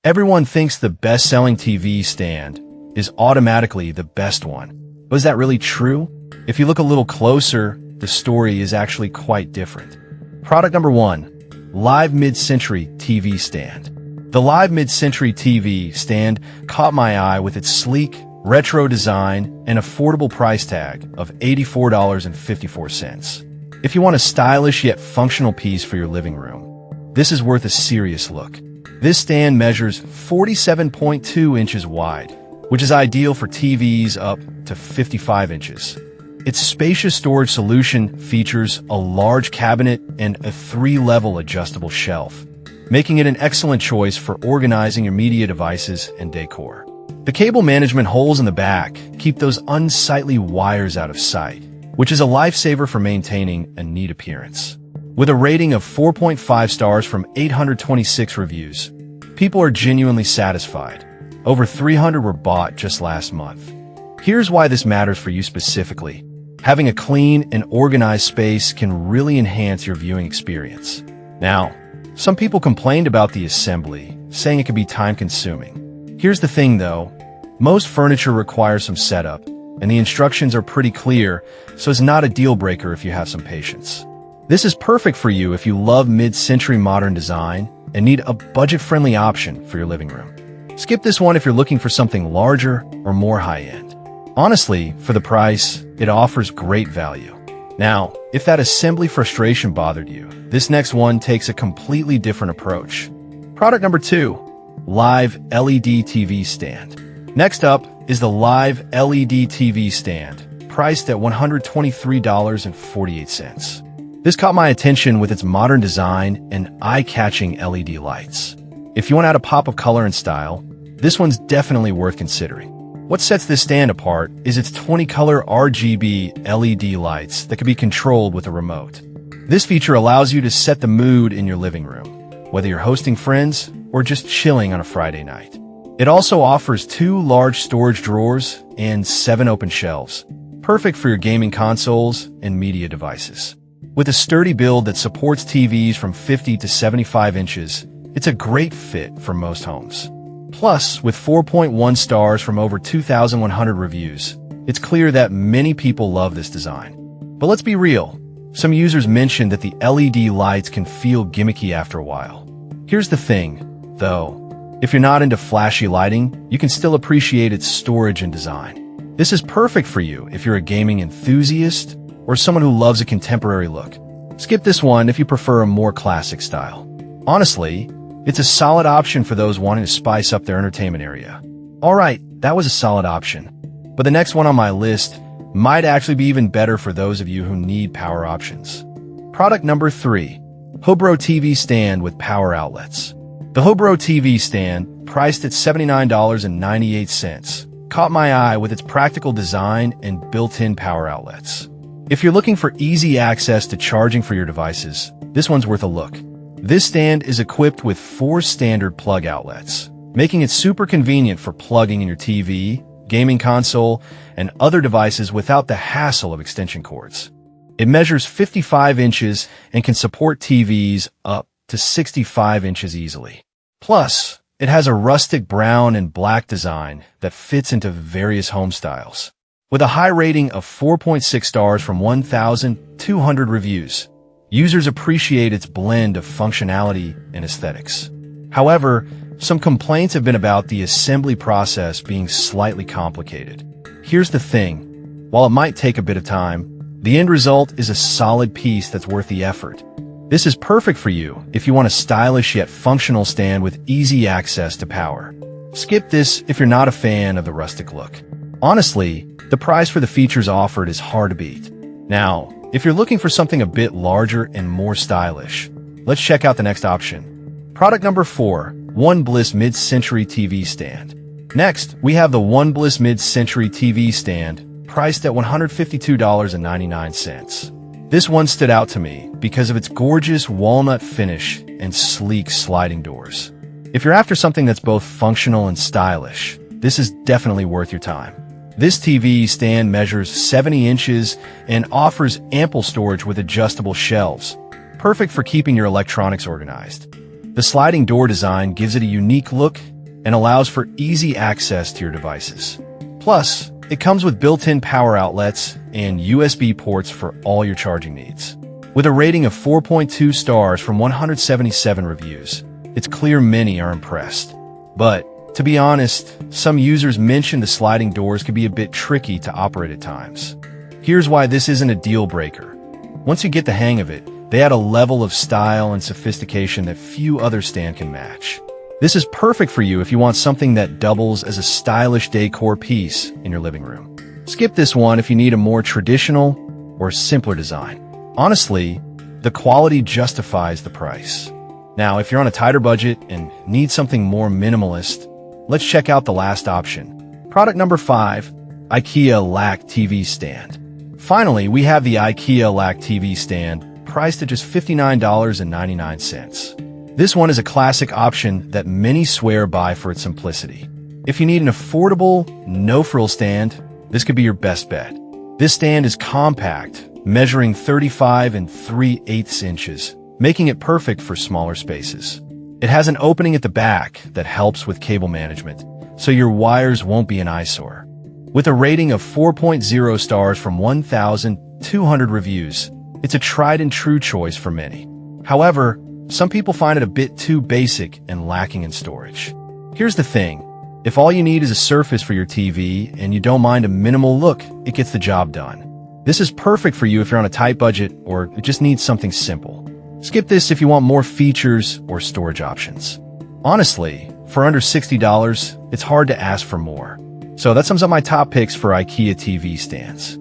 Everyone thinks the best-selling TV stand is automatically the best one. But is that really true? If you look a little closer, the story is actually quite different. Product number 1. Live Mid-Century TV Stand. The Live Mid-Century TV stand caught my eye with its sleek, retro design and affordable price tag of $84.54. If you want a stylish yet functional piece for your living room, this is worth a serious look. This stand measures 47.2 inches wide, which is ideal for TVs up to 55 inches. Its spacious storage solution features a large cabinet and a 3-level adjustable shelf, making it an excellent choice for organizing your media devices and decor. The cable management holes in the back keep those unsightly wires out of sight, which is a lifesaver for maintaining a neat appearance. With a rating of 4.5 stars from 826 reviews, people are genuinely satisfied. Over 300 were bought just last month. Here's why this matters for you specifically. Having a clean and organized space can really enhance your viewing experience. Now, some people complained about the assembly, saying it could be time-consuming. Here's the thing though, most furniture requires some setup, and the instructions are pretty clear, so it's not a deal-breaker if you have some patience. This is perfect for you if you love mid-century modern design and need a budget-friendly option for your living room. Skip this one if you're looking for something larger or more high-end. Honestly, for the price, it offers great value. Now, if that assembly frustration bothered you, this next one takes a completely different approach. Product number 2. Live LED TV Stand. Next up is the Live LED TV Stand, priced at $123.48. This caught my attention with its modern design and eye-catching LED lights. If you want to add a pop of color and style, this one's definitely worth considering. What sets this stand apart is its 20-color RGB LED lights that can be controlled with a remote. This feature allows you to set the mood in your living room, whether you're hosting friends or just chilling on a Friday night. It also offers 2 large storage drawers and 7 open shelves, perfect for your gaming consoles and media devices. With a sturdy build that supports TVs from 50 to 75 inches, it's a great fit for most homes. Plus, with 4.1 stars from over 2,100 reviews, it's clear that many people love this design. But let's be real. Some users mentioned that the LED lights can feel gimmicky after a while. Here's the thing, though. If you're not into flashy lighting, you can still appreciate its storage and design. This is perfect for you if you're a gaming enthusiast or someone who loves a contemporary look. Skip this one if you prefer a more classic style. Honestly, it's a solid option for those wanting to spice up their entertainment area. Alright, that was a solid option. But the next one on my list might actually be even better for those of you who need power options. Product number 3. Hobro TV Stand with Power Outlets. The Hobro TV stand, priced at $79.98, caught my eye with its practical design and built-in power outlets. If you're looking for easy access to charging for your devices, this one's worth a look. This stand is equipped with 4 standard plug outlets, making it super convenient for plugging in your TV, gaming console, and other devices without the hassle of extension cords. It measures 55 inches and can support TVs up to 65 inches easily. Plus, it has a rustic brown and black design that fits into various home styles. With a high rating of 4.6 stars from 1,200 reviews, users appreciate its blend of functionality and aesthetics. However, some complaints have been about the assembly process being slightly complicated. Here's the thing. While it might take a bit of time, the end result is a solid piece that's worth the effort. This is perfect for you if you want a stylish yet functional stand with easy access to power. Skip this if you're not a fan of the rustic look. Honestly, the price for the features offered is hard to beat. Now, if you're looking for something a bit larger and more stylish, let's check out the next option. Product number 4, One Bliss Mid-Century TV Stand. Next, we have the One Bliss Mid-Century TV Stand, priced at $152.99. This one stood out to me because of its gorgeous walnut finish and sleek sliding doors. If you're after something that's both functional and stylish, this is definitely worth your time. This TV stand measures 70 inches and offers ample storage with adjustable shelves, perfect for keeping your electronics organized. The sliding door design gives it a unique look and allows for easy access to your devices. Plus, it comes with built-in power outlets and USB ports for all your charging needs. With a rating of 4.2 stars from 177 reviews, it's clear many are impressed. But, to be honest, some users mentioned the sliding doors could be a bit tricky to operate at times. Here's why this isn't a deal breaker. Once you get the hang of it, they add a level of style and sophistication that few other stands can match. This is perfect for you if you want something that doubles as a stylish decor piece in your living room. Skip this one if you need a more traditional or simpler design. Honestly, the quality justifies the price. Now, if you're on a tighter budget and need something more minimalist, let's check out the last option. Product number 5, Ikea TV Stand. Finally, we have the Ikea TV Stand, priced at just $59.99. This one is a classic option that many swear by for its simplicity. If you need an affordable, no-frill stand, this could be your best bet. This stand is compact, measuring 35 3/8 inches, making it perfect for smaller spaces. It has an opening at the back that helps with cable management, so your wires won't be an eyesore. With a rating of 4.0 stars from 1,200 reviews, it's a tried-and-true choice for many. However, some people find it a bit too basic and lacking in storage. Here's the thing. If all you need is a surface for your TV and you don't mind a minimal look, it gets the job done. This is perfect for you if you're on a tight budget or just need something simple. Skip this if you want more features or storage options. Honestly, for under $60, it's hard to ask for more. So that sums up my top picks for Ikea TV stands.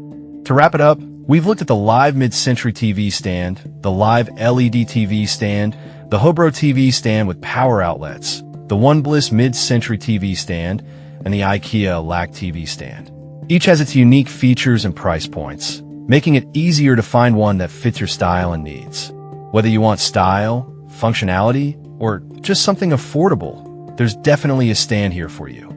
To wrap it up, we've looked at the live mid-century TV stand, the live LED TV stand, the Hobro TV stand with power outlets, the One Bliss mid-century TV stand, and the Ikea TV stand. Each has its unique features and price points, making it easier to find one that fits your style and needs. Whether you want style, functionality, or just something affordable, there's definitely a stand here for you.